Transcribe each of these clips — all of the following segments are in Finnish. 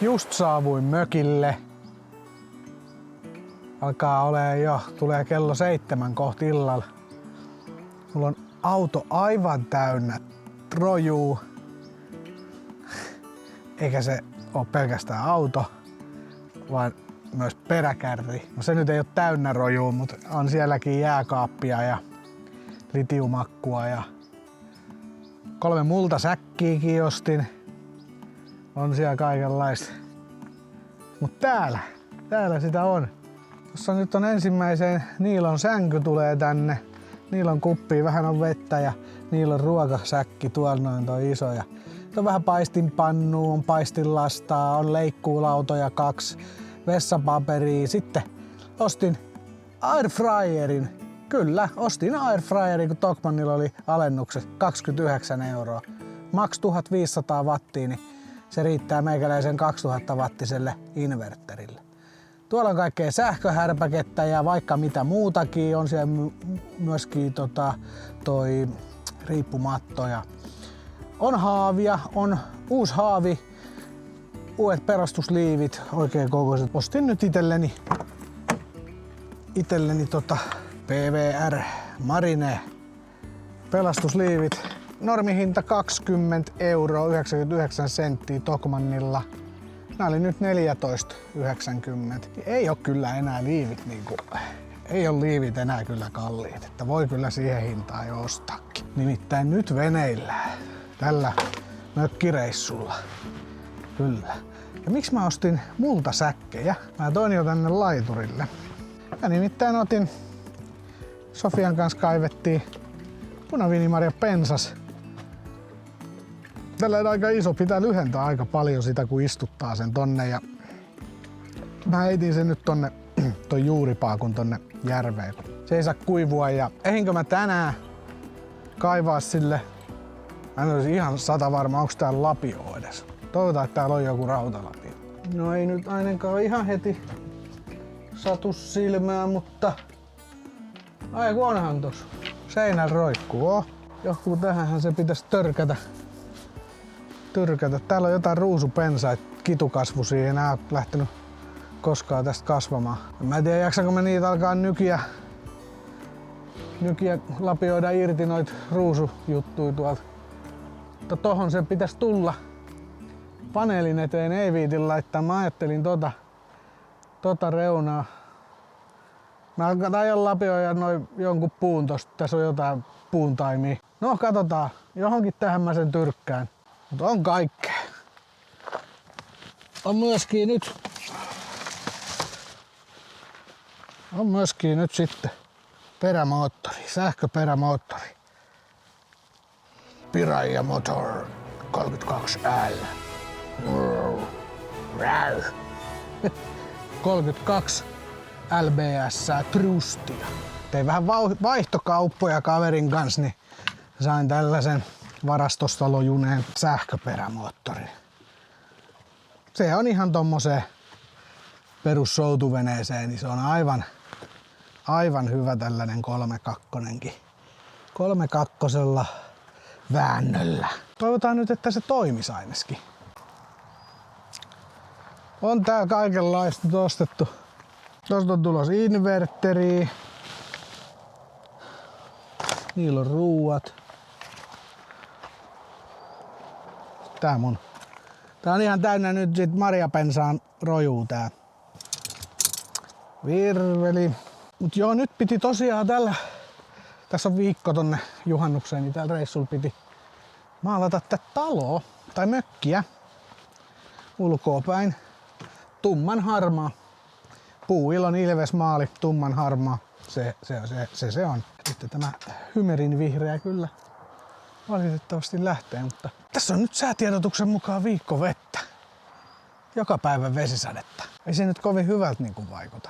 Just saavuin mökille. Alkaa olemaan jo, tulee kello 7 kohti illalla. Mulla on auto aivan täynnä rojuu. Eikä se ole pelkästään auto, vaan myös peräkärri. No se nyt ei ole täynnä rojuu, mutta on sielläkin jääkaappia ja litiumakkua ja 3 multasäkkiäkin ostin. On siellä kaikenlaista. Mut täällä sitä on. Tuossa nyt on ensimmäiseen Niilon sänky tulee tänne. Niilon kuppiin vähän on vettä ja Niilon ruokasäkki tuolla noin toi iso. Ja on vähän paistinpannua, on paistinlastaa, on leikkuulautoja 2, vessapaperia. Sitten ostin airfryerin. Kyllä, ostin airfryerin, kun Tokmannilla oli alennuksessa 29 €. Maks 1500 wattia, niin se riittää meikäläisen 2000 wattiselle inverterille. Tuolla on kaikkea sähköhärpäkettä ja vaikka mitä muutakin. On siellä myöskin toi riippumatto. Ja on haavia, on uusi haavi, uudet perustusliivit, oikein kokoiset. Ostin nyt itselleni PVR Marine pelastusliivit. Normihinta 20,99 € Tokmannilla. Nää oli nyt 14,90. Ei oo kyllä enää liivit ei oo liivit enää kyllä kalliit, että voi kyllä siihen hintaan jo ostaakin. Nimittäin nyt veneillään tällä mökkireissulla. Kyllä. Ja miksi mä ostin multasäkkejä? Mä toin jo tänne laiturille. Mä nimittäin otin, Sofian kanssa kaivettiin punaviinimarja pensas. Tällä on aika iso, pitää lyhentää aika paljon sitä kun istuttaa sen tonne ja mä heitin sen nyt tonne ton juuripaakun tonne järveen. Se ei saa kuivua ja ehinkö mä tänään kaivaa sille, mä en olisi ihan 100 varma onko täällä lapio edes. Toivotaan, että täällä on joku rautalapio. No ei nyt ainakaan ihan heti satu silmään, mutta ai kun onhan tossa. Seinällä roikkuu. Joku tähänhän se pitäisi törkätä. Täällä on jotain ruusupensaita, kitukasvusia, ei enää ole lähtenyt koskaan tästä kasvamaan. Mä en tiedä jaksanko mä niitä alkaa nykiä lapioida irti noita ruusujuttuja tuolta. Mutta tohon se pitäisi tulla. Paneelin eteen ei viitin laittaa, mä ajattelin tota reunaa. Mä aion lapioida noin jonkun puun tosta, tässä on jotain puuntaimia. No katsotaan, johonkin tähän mä sen tyrkkään. Mutta on kaikkea. On myöskin nyt sitten perämoottori, sähköperämoottori. Piraya Motor 32L. 32 LBS Trustia. Tein vähän vaihtokauppoja kaverin kanssa, niin sain tällaisen varastostalojuneen sähköperämoottorin. Se on ihan tommoseen perussoutuveneeseen, niin se on aivan hyvä tällainen 3.2-nenkin. 3.2 väännöllä. Toivotaan nyt, että se toimisi ainakin. On tää kaikenlaista ostettu. Tuosta on tulos inverteri. Niillä on ruuat. Tää on ihan täynnä nyt sit marjapensaan rojuu tää virveli. Mut joo, nyt piti tosiaan tässä on viikko tonne juhannukseen, niin täällä reissulla piti maalata tätä taloa tai mökkiä ulkoopäin. Tumman harmaa. Puuilon ilvesmaali, tumman harmaa. Se on. Sitten tämä hymerin vihreä kyllä valitettavasti lähtee, mutta tässä on nyt säätiedotuksen mukaan viikko vettä. Joka päivä vesisadetta. Ei se nyt kovin hyvältä vaikuta.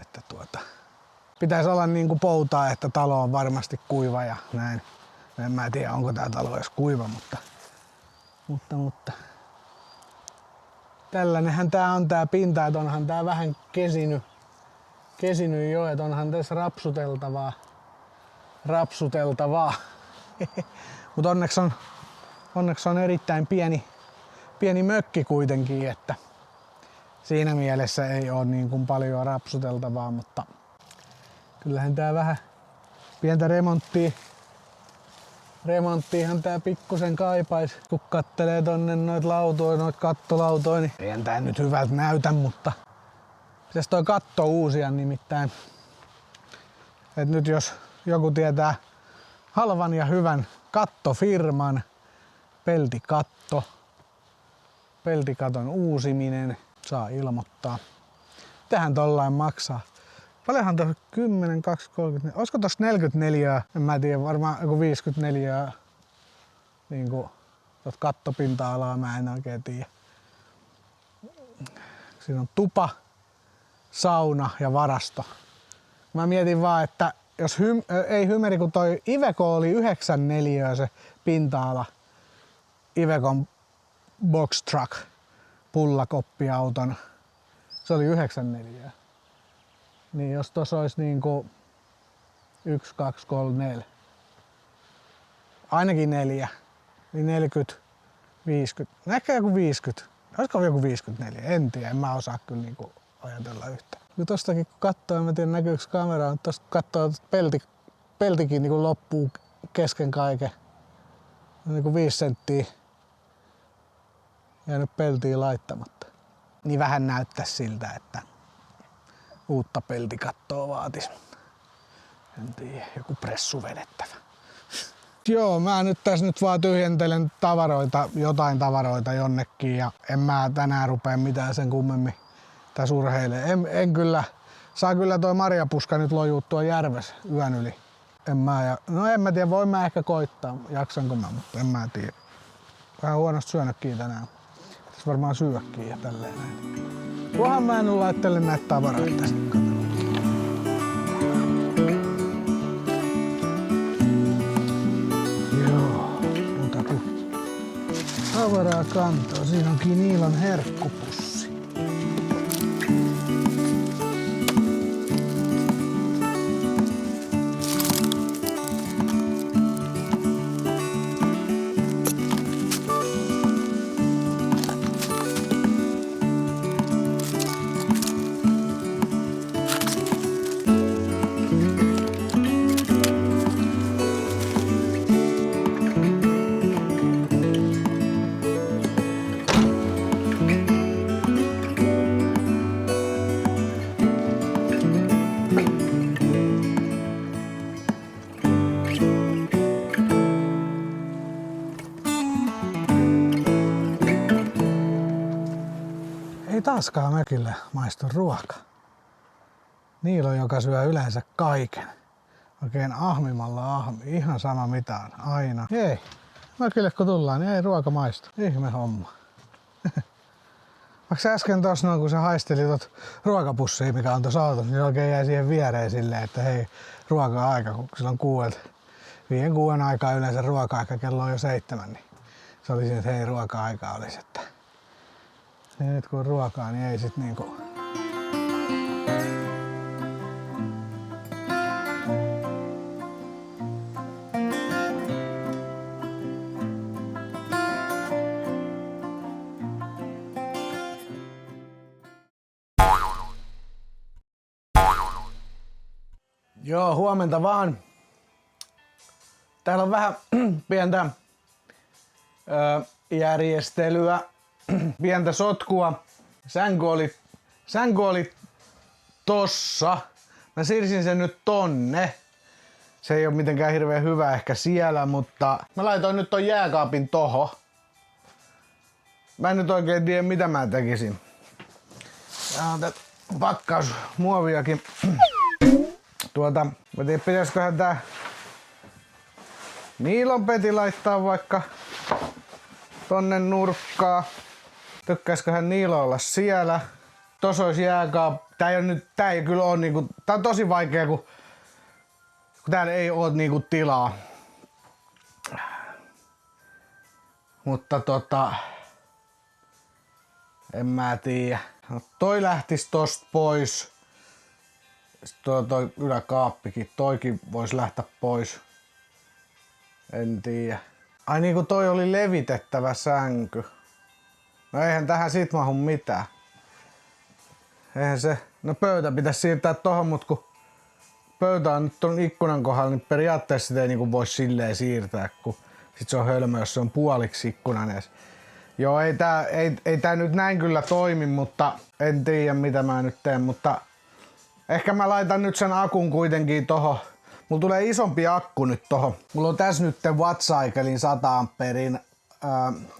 Että pitäisi olla poutaa, että talo on varmasti kuiva ja näin. En mä tiedä onko tää talo edes kuiva, mutta tällainenhän tää on tää pinta, että onhan tää vähän kesinyt jo, että onhan tässä rapsuteltavaa. Mutta onneksi on erittäin pieni mökki kuitenkin, että siinä mielessä ei ole niin kuin paljon rapsuteltavaa, mutta kyllähän tää vähän pientä remonttiahan tää pikkusen kaipais, kun kattelee tonne noit lautoja, noit kattolautoja, niin eihän tää nyt hyvältä näytä, mutta pitäis toi katto uusia nimittäin. Et nyt jos joku tietää halvan ja hyvän kattofirman, peltikaton uusiminen, saa ilmoittaa. Tähän tollain maksaa. Paljonhan tuossa 10, 20, 30, olisiko tossa 44, en mä tiedä, varmaan joku 54 niinku kattopinta-alaa, mä en oikein tiedä. Siinä on tupa, sauna ja varasto. Mä mietin vaan, että jos ei Hymeri, kun toi Iveco oli 94 se pinta-ala, Ivecon box truck, pullakoppiauton, se oli 94. Niin jos tuossa olisi niinku 1, 2, 3, 4, ainakin 4, niin 40, 50, ehkä joku 50, olisiko joku 54, en tiedä, en mä osaa kyllä niinku ajatella yhtään. Kun tostakin kun katsoo, en tiedä näkyykö kameraan, mutta tosta katsoo, että peltikin niinku loppuu kesken kaiken. Niinku 5 senttiä jäänyt peltiin laittamatta. Niin vähän näyttäisi siltä, että uutta peltikattoa vaatis. En tiedä, joku pressu vedettävä. Joo, mä nyt tässä vaan tyhjentelen jotain tavaroita jonnekin ja en mä tänään rupea mitään sen kummemmin tässä urheilemaan. En kyllä, saa kyllä toi marjapuska nyt lojuuttua järvessä yön yli. En mä tiedä, voin mä ehkä koittaa, jaksanko mä, mutta en mä tiedä. Vähän huonosti syönytkin tänään. Pitäis varmaan syödäkin ja tälleen näin. Tuohan mä en laittele näitä tavaroita tästä. Joo, muuta kuin tavaraa kantoa. Siinä onkin Niilon herkkupussi. Ei taaskaan mökille maistu ruoka. Niilo, joka syö yleensä kaiken. Oikein ahmimalla ihan sama mitä on, aina. Ei, mökille kun tullaan, niin ei ruoka maistu. Ihme homma. Vaikka äsken tossa noin, kun se haisteli tot ruokapussia, mikä on tuossa autossa, niin oikein jäi siihen viereen silleen, että hei, ruoka-aika, kun silloin 5-6 aikaa yleensä ruoka-aika, kello on jo 7, niin se oli siinä, että hei, ruoka-aika olisi, että ja nyt kun on ruokaa, niin ei sit niinku. Joo, huomenta vaan. Täällä on vähän pientä järjestelyä. Pientä sotkua. Sänky oli tossa. Mä siirsin sen nyt tonne. Se ei ole mitenkään hirveän hyvä ehkä siellä, mutta mä laitoin nyt ton jääkaapin tohon. Mä en nyt oikein tiedä mitä mä tekisin. Ja on tät pakkausmuoviakin. Mä tiedän pitäisiköhän tää Niilonpeti laittaa vaikka tonne nurkkaan. Tykkäisiköhän Niilo olla siellä? Tossa olisi jääkaappi. Tää ei kyllä oo niinku. Tää on tosi vaikea, kun täällä ei oo niinku tilaa. Mutta en mä tiedä. No, toi lähtis tosta pois. Sitten toi yläkaappikin. Toikin vois lähteä pois. En tiedä. Ai niinku toi oli levitettävä sänky. No eihän tähän sit mahu mitään. Eihän se... No pöytä pitäisi siirtää tohon, mut kun pöytä on nyt ton ikkunan kohdalla, niin periaatteessa sitä ei niinku voi silleen siirtää, kun sit se on hölmö, jos se on puoliksi ikkunan edes. Joo, ei tää nyt näin kyllä toimi, mutta en tiedä mitä mä nyt teen, mutta ehkä mä laitan nyt sen akun kuitenkin tohon. Mulla tulee isompi akku nyt tohon. Mulla on tässä nyt Wattcyclen 100 amperin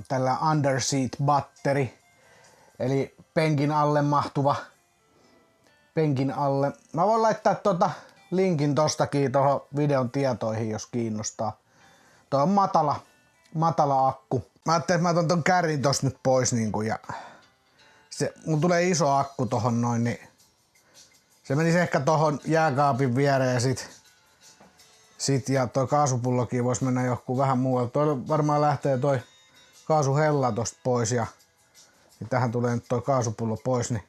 tällä underseat battery. Eli penkin alle mahtuva. Penkin alle. Mä voin laittaa linkin tostakin tohon videon tietoihin, jos kiinnostaa. Toi on matala akku. Mä ajattelin, että mä otan ton kärrin tosta nyt pois niinku ja mun tulee iso akku tohon noin, niin se menisi ehkä tohon jääkaapin viereen ja sit ja toi kaasupullokin vois mennä johonkin vähän muualle. Toi varmaan lähtee toi kaasuhella tosta pois ja niin tähän tulee nyt toi kaasupullo pois, niin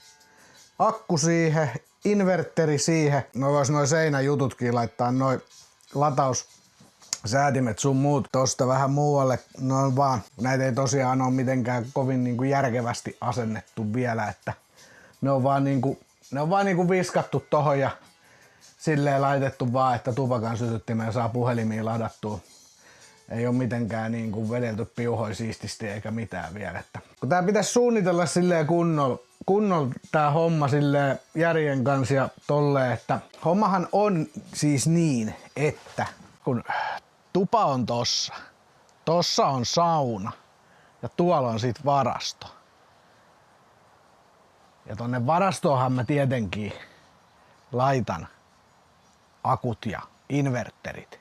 akku siihen, inverteri siihen. No vois noi seinäjututkin laittaa noi lataussäätimet sun muut tosta vähän muualle. Noin vaan. Näitä ei tosiaan ole mitenkään kovin niinku järkevästi asennettu vielä, että ne on vaan niinku viskattu tohon ja silleen laitettu vaan, että tupakan sytyttimeen saa puhelimiin ladattua. Ei oo mitenkään niinku vedelty piuhoi siististi eikä mitään vielä. Että kun tää pitäisi suunnitella silleen kunnolla tää homma silleen järjen kanssa ja tolleen, että hommahan on siis niin, että kun tupa on tossa on sauna ja tuolla on sit varasto. Ja tonne varastoonhan mä tietenkin laitan akut ja inverterit.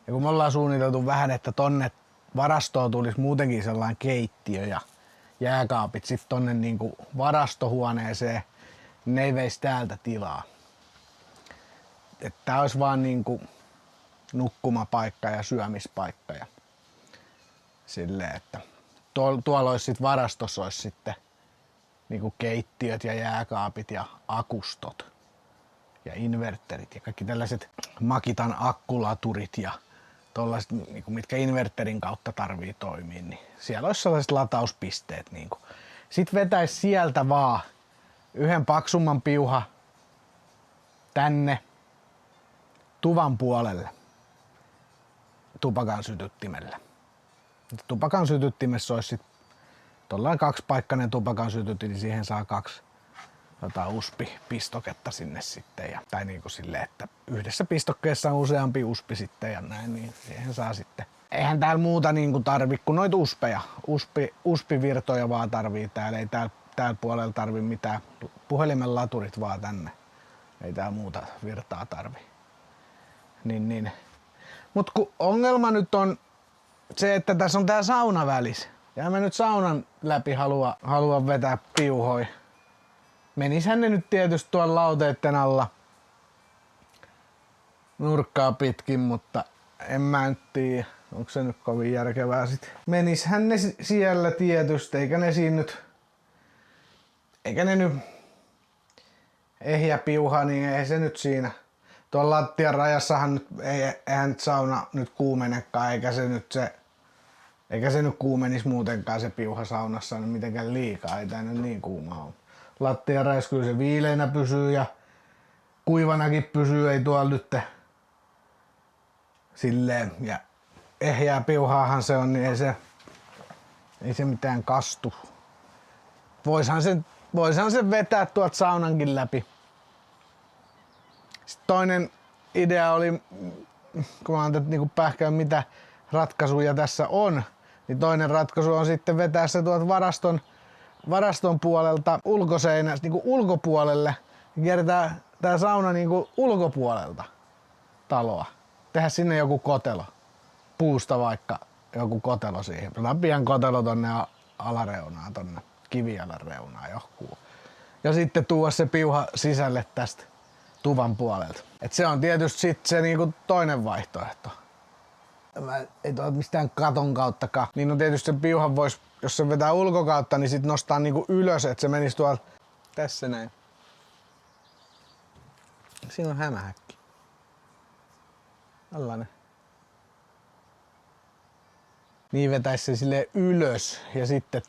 Ja kun me ollaan suunniteltu vähän, että tonne varastoon tulisi muutenkin sellainen keittiö ja jääkaapit sit tonne niinku varastohuoneeseen, ne ei veisi täältä tilaa. Että tää olisi vaan niinku nukkumapaikka ja syömispaikka ja silleen, että tuolla olisi sit varastossa olisi sitten niinku keittiöt ja jääkaapit ja akustot ja inverterit ja kaikki tällaiset Makitan akkulaturit ja tollaiset, niinku, mitkä inverterin kautta tarvii toimia, niin siellä olisi sellaiset latauspisteet. Niinku. Sitten vetäisi sieltä vaan yhden paksumman piuha tänne tuvan puolelle tupakan sytyttimelle. Tupakan sytyttimessä olisi sitten tuollainen kaksipaikkainen tupakan sytytin, niin siihen saa 2 USB-pistoketta sinne sitten. Tai niinku silleen, että yhdessä pistokkeessa on useampi USB sitten ja näin, niin siihen saa sitten. Eihän täällä muuta niinku tarvi kuin noita USPeja. USB-virtoja vaan tarvii täällä. Ei täällä puolella tarvi mitään. Puhelimen laturit vaan tänne. Ei täällä muuta virtaa tarvi. Niin. Mut kun ongelma nyt on se, että tässä on tää sauna välissä. Ja mä nyt saunan läpi halua vetää piuhoi. Menishän ne nyt tietysti tuolla lauteitten alla nurkkaa pitkin, mutta en mä nyt tiedä, onko se nyt kovin järkevää sit. Menishän ne siellä tietysti, eikä ne nyt ehjä piuha, niin ei se nyt siinä. Tuolla lattian rajassahan nyt, eihän nyt sauna nyt kuumenekaan, eikä se nyt kuumenisi muutenkaan se piuha saunassa niin mitenkään liikaa, ei tää nyt niin kuuma ole. Lattian rajassa kyllä se viileinä pysyy ja kuivanakin pysyy, ei tuolla nyt silleen. Ja ehjää piuhaahan se on, niin ei se mitään kastu. Voishan sen vetää tuolta saunankin läpi. Sitten toinen idea oli, kun mä ajattelin niinku pähkää mitä ratkaisuja tässä on, niin toinen ratkaisu on sitten vetää se tuolta varaston puolelta ulkoseinästä niinku ulkopuolelle ja kiertää tää sauna niinku ulkopuolelta taloa. Tehdä sinne joku kotelo. Puusta vaikka joku kotelo siihen. Pian kotelo tonne alareunaan, tonne kivijalan reunaan johonkin. Ja sitten tuoda se piuha sisälle tästä tuvan puolelta. Et se on tietysti sit se niinku toinen vaihtoehto. Ei tuo mistään katon kauttakaan. Niin no tietysti se piuhan vois, jos se vetää ulkokautta, niin sit nostaa niinku ylös, että se menisi tuolla tässä näin. Siinä on hämähäkki. Tällainen. Niin vetäisi se silleen ylös ja sitten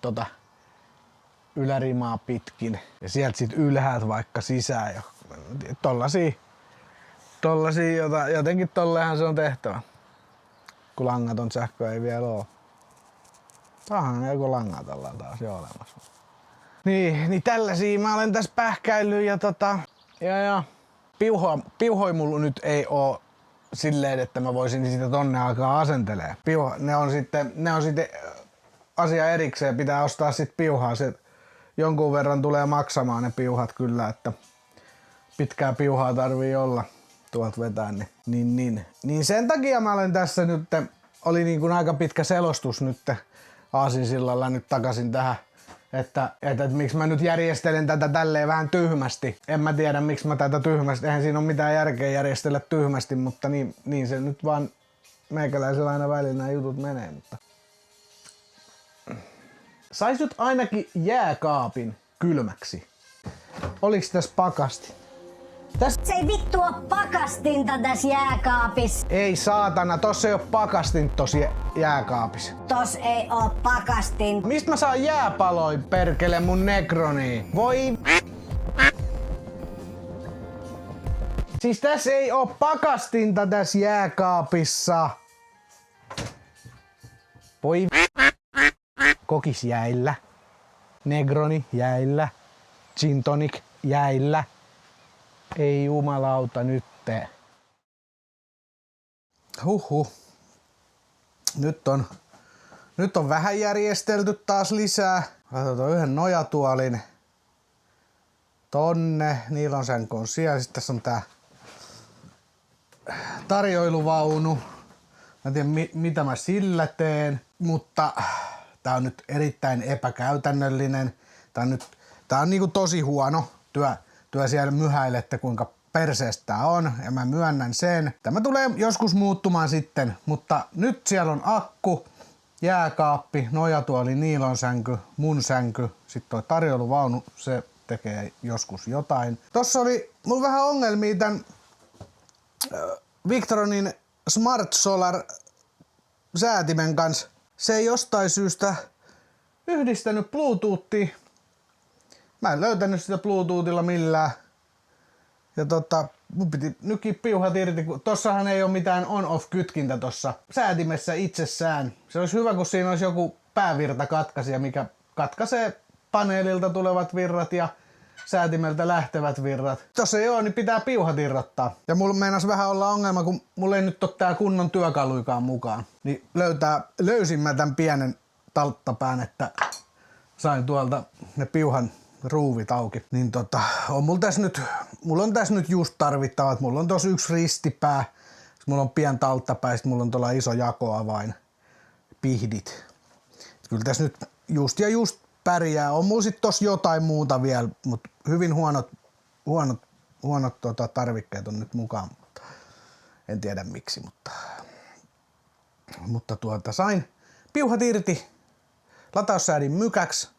ylärimaa pitkin ja sieltä sit ylhäältä vaikka sisään. Tollasia, jotenkin tollehan se on tehtävä, kun langaton sähkö ei vielä oo. Tämähän joku langatalla taas jo olemassa. Niin tällaisia mä olen tässä pähkäillyt ja piuhoi mulla nyt ei oo silleen, että mä voisin sitä tonne alkaa asentelee. Ne on sitten asia erikseen, pitää ostaa sit piuhaa. Se jonkun verran tulee maksamaan ne piuhat kyllä, että pitkää piuhaa tarvii olla tuolta vetää. Niin sen takia mä olen tässä nyt, oli niin kuin aika pitkä selostus nyt aasinsillalla nyt takaisin tähän, että miksi mä nyt järjestelen tätä tälleen vähän tyhmästi. En mä tiedä miksi mä tätä tyhmästi, eihän siinä ole mitään järkeä järjestellä tyhmästi, mutta niin se nyt vaan meikäläisellä aina välillä nämä jutut menee. Mutta sais nyt ainakin jääkaapin kylmäksi. Oliks tässä pakasti? Se ei vittu oo pakastinta tässä jääkaapissa. Ei saatana, tossa ei oo pakastinta tossa jääkaapissa. Tos ei oo pakastin. Mistä mä saan jääpaloi perkele mun Negroniin? Voi... Siis tässä ei oo pakastinta tässä jääkaapissa. Voi... Kokis jäillä. Negroni jäillä. Gin tonic jäillä. Ei jumalauta nytte. Huhhuh. Nyt on vähän järjestelty taas lisää. Laitetaan yhden nojatuolin tonne. Niilonsänkö on siellä. Sitten tässä on tää tarjoiluvaunu. Mä en tiedä mitä mä sillä teen, mutta tää on nyt erittäin epäkäytännöllinen. Tää on niinku tosi huono työ siellä myhäilette kuinka perseestä tää on ja mä myönnän sen. Tämä tulee joskus muuttumaan sitten, mutta nyt siellä on akku, jääkaappi, nojatuoli, niilonsänky, mun sänky, sitten toi tarjoiluvaunu, se tekee joskus jotain. Tossa oli mulla vähän ongelmia tän Victronin Smart Solar säätimen kanssa. Se ei jostain syystä yhdistänyt Bluetoothia. Mä en löytänyt sitä Bluetoothilla millään. Ja mun piti nykiä piuhat irti, kun tossahan ei oo mitään on-off kytkintä tossa säätimessä itsessään. Se olisi hyvä, kun siinä olisi joku päävirtakatkaisija, mikä katkaisee paneelilta tulevat virrat ja säätimeltä lähtevät virrat. Tossa ei oo, niin pitää piuhat irrottaa. Ja mulla meinas vähän olla ongelma, kun mulla ei nyt oo tää kunnon työkaluikaan mukaan. Niin löysin mä tän pienen talttapään, että sain tuolta ne piuhan ruuvit auki. Niin mulla on tässä nyt just tarvittavat. Mulla on tossa yksi ristipää, mulla on pien talttapää, sit mulla on tuolla iso jakoavain, pihdit. Kyllä tässä nyt just pärjää. On mulla sit tossa jotain muuta vielä, mutta hyvin huonot tarvikkeet on nyt mukaan. En tiedä miksi, mutta sain piuhat irti, lataussäädin mykäksi.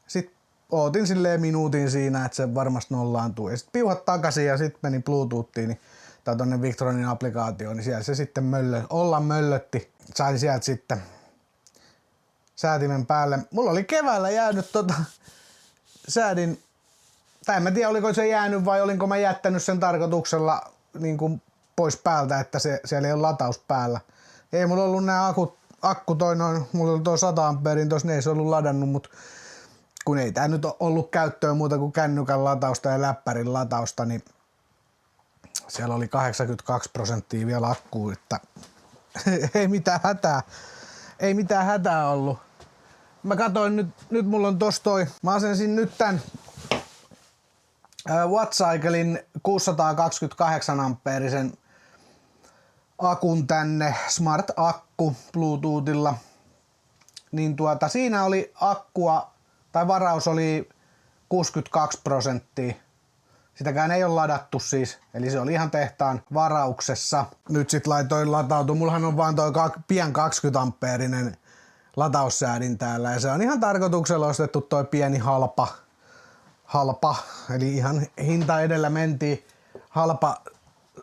Sitten ootin silleen minuutin siinä, että se varmasti nollaantuu. Ja sitten piuhat takaisin ja sitten meni Bluetoothiin tai tonne Victronin applikaatioon, niin siellä se sitten möllötti. Sain sieltä sitten säätimen päälle. Mulla oli keväällä jäänyt säädin, tai en mä tiedä oliko se jäänyt vai olinko mä jättänyt sen tarkoituksella niin kuin pois päältä, että siellä ei ole lataus päällä. Ei mulla ollut nää akku mulla oli toi 100 ampeerin tossa, ne ei se ollut ladannut, mutta kun ei tää nyt ollut käyttöön muuta kuin kännykän latausta ja läppärin latausta, niin siellä oli 82% vielä akkuu, että ei mitään hätää ollut. Mä katoin nyt mulla on tossa mä asensin nyt tän Wattcyclen 628 ampeerisen akun tänne, Smart Akku Bluetoothilla, niin siinä oli akkua, tai varaus oli 62%. Sitäkään ei ole ladattu siis, eli se oli ihan tehtaan varauksessa. Nyt sit laitoin latautua, mullahan on vaan toi pien 20 ampeerinen lataussäädin täällä, ja se on ihan tarkoituksella ostettu toi pieni halpa, eli ihan hinta edellä mentiin,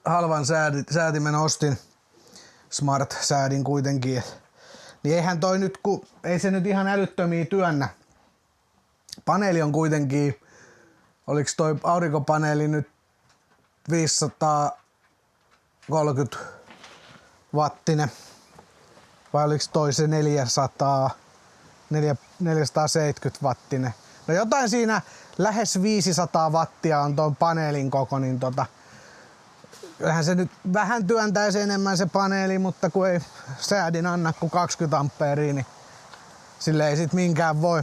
halvan säätimen ostin, Smart-säädin kuitenkin, niin eihän toi nyt, ei se nyt ihan älyttömiä Paneeli on kuitenkin, oliks toi aurinkopaneeli nyt 530 wattinen vai oliks toi se 470 wattinen. No jotain siinä lähes 500 wattia on ton paneelin koko, niin kyllähän se nyt vähän työntäisi enemmän se paneeli, mutta kun ei säädin anna kuin 20 amperia, niin sille ei sit minkään voi.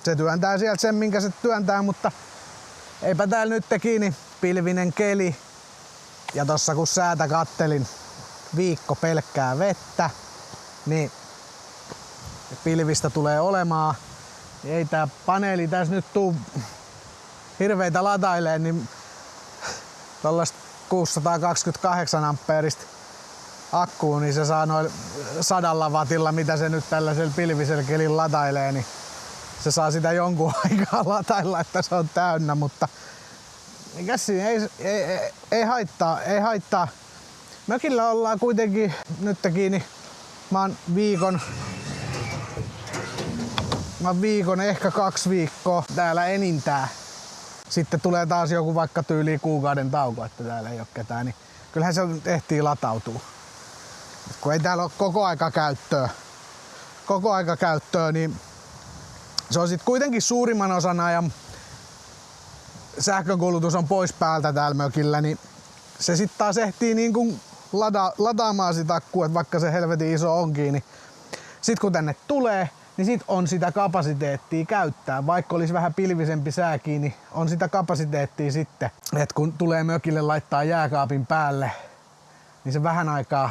Se työntää sieltä sen, minkä se työntää, mutta eipä täällä nyt kiinni pilvinen keli. Ja tossa kun säätä kattelin viikko pelkkää vettä, niin pilvistä tulee olemaan. Ei tää paneeli tässä nyt tuu hirveitä lataileen, niin tollaista 628 ampeerista akkuun, niin se saa noin 100 wattilla, mitä se nyt tällaisella pilvisellä kelin latailee, niin se saa sitä jonkun aikaa latailla, että se on täynnä, mutta mikäs siinä, ei haittaa. Mökillä ollaan kuitenkin nyt kiinni. Mä oon viikon, ehkä 2 viikkoa täällä enintään. Sitten tulee taas joku vaikka tyyli kuukauden tauko, että täällä ei oo ketään, niin kyllähän se ehtii latautua. Kun ei täällä ole koko aika käyttöä, niin se on sit kuitenkin suurimman osan ajan sähkönkulutus on pois päältä täällä mökillä, niin se sit taas ehtii niin kuin lataamaan sitä akkua, että vaikka se helvetin iso onkin, niin sit kun tänne tulee, niin sit on sitä kapasiteettia käyttää. Vaikka olisi vähän pilvisempi sääkin, niin on sitä kapasiteettia sitten. Et kun tulee mökille laittaa jääkaapin päälle, niin se vähän aikaa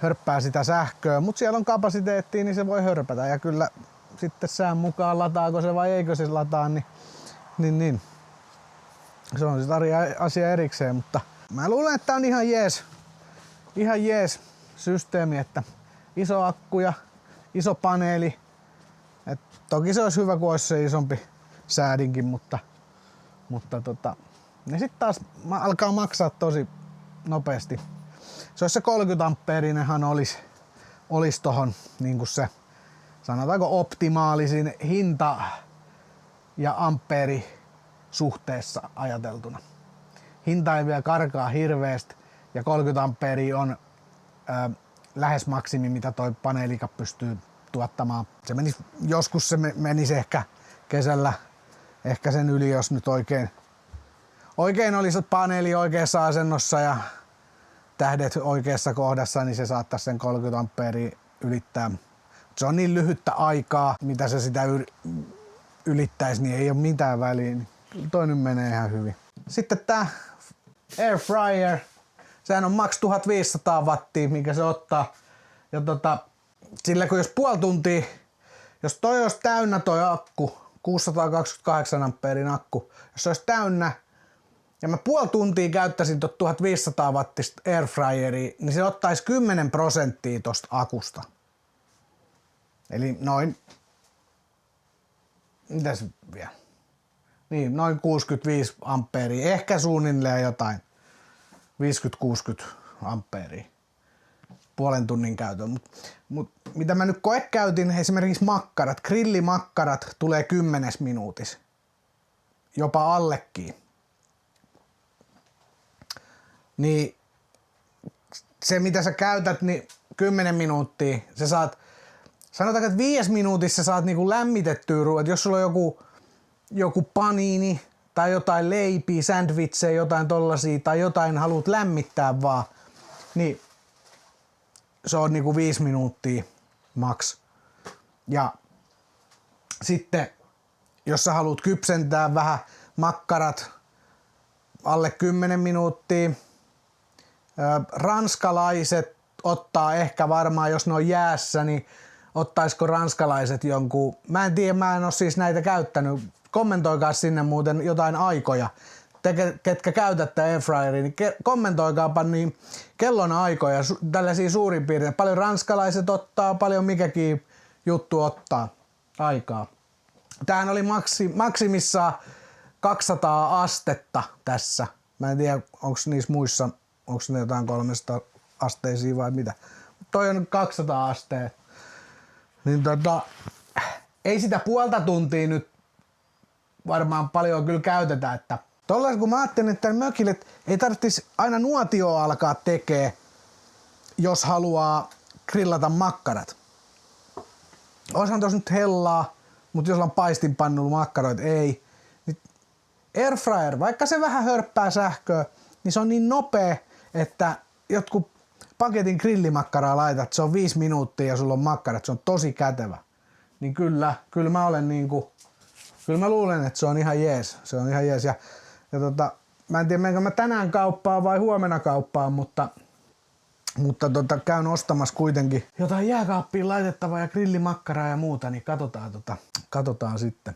hörppää sitä sähköä, mutta siellä on kapasiteettia, niin se voi hörpätä. Ja kyllä sitten sään mukaan lataako se vai eikö se lataa, niin. Se on sitten asia erikseen, mutta mä luulen, että on ihan jees systeemi, että iso akku ja iso paneeli. Et toki se olisi hyvä, kun olisi se isompi säädinkin, mutta ne sitten taas alkaa maksaa tosi nopeasti. Se olisi se 30 ampeerinenhan olisi tohon niin kuin se, sanotaanko optimaalisin hinta ja ampeeri suhteessa ajateltuna. Hinta ei vielä karkaa hirveästi ja 30 ampeeria on lähes maksimi, mitä toi paneelika pystyy tuottamaan. Se joskus se menisi ehkä kesällä ehkä sen yli, jos nyt oikein olisi paneeli oikeassa asennossa ja tähdet oikeassa kohdassa, niin se saattaisi sen 30 ampeeria ylittää. Se on niin lyhyttä aikaa, mitä se sitä ylittäisi, niin ei ole mitään väliä. Toi nyt menee ihan hyvin. Sitten tää air fryer. Sehän on maks 1500 wattia, mikä se ottaa. Ja sillä kun jos puoli tuntia, jos toi olisi täynnä toi akku, 628 ampeerin akku, jos se olisi täynnä, ja mä puoli tuntia käyttäisin tot 1500 wattista airfryeria, niin se ottaisi 10% tosta akusta. Eli noin, mitäs vielä? Niin, noin 65 ampeeria, ehkä suunnilleen jotain 50-60 ampeeria puolen tunnin käytön. Mut mitä mä nyt koekäytin, esimerkiksi makkarat, grillimakkarat tulee 10 minuutissa, jopa allekin. Niin se mitä sä käytät, niin 10 minuuttia, sä saat, sanotaanko, että 5 minuutissa saat niinku lämmitettyä ruoat, jos sulla on joku paniini tai jotain leipiä, sandwicheja, jotain tollasia tai jotain haluat lämmittää vaan, niin se on niinku 5 minuuttia maks. Ja sitten jos sä haluat kypsentää vähän makkarat alle 10 minuuttia, ranskalaiset ottaa ehkä varmaan, jos ne on jäässä, niin ottaisiko ranskalaiset jonkun, mä en tiedä, mä en ole siis näitä käyttänyt, kommentoikaa sinne muuten jotain aikoja, te ketkä käytätte airfryeria, niin kommentoikaapa niin kellon aikoja, tällaisia suurin piirtein, paljon ranskalaiset ottaa, paljon mikäkin juttu ottaa aikaa. Tämähän oli maksimissaan 200 astetta tässä, mä en tiedä onko niissä muissa, onko ne jotain 300 asteisia vai mitä. Toi on 200 asteen. Niin ei sitä puolta tuntia nyt varmaan paljon kyllä käytetä, että tolleen kun mä ajattelin, että mökille ei tarvitsisi aina nuotioa alkaa tekee, jos haluaa grillata makkarat. Oishan tuossa nyt hellaa, mutta jos on paistinpannulla makkaroita, ei. Airfryer, vaikka se vähän hörppää sähköä, niin se on niin nopea, että jotkut paketin grillimakkaraa laitat, se on 5 minuuttia ja sulla on makkarat, se on tosi kätevä. Niin kyllä mä olen niinku, kyllä mä luulen, että se on ihan jees. Se on ihan jees. Ja mä en tiedä, menenkö mä tänään kauppaan vai huomenna kauppaan, mutta käyn ostamassa kuitenkin jotain jääkaappiin laitettavaa ja grillimakkaraa ja muuta, niin katsotaan sitten.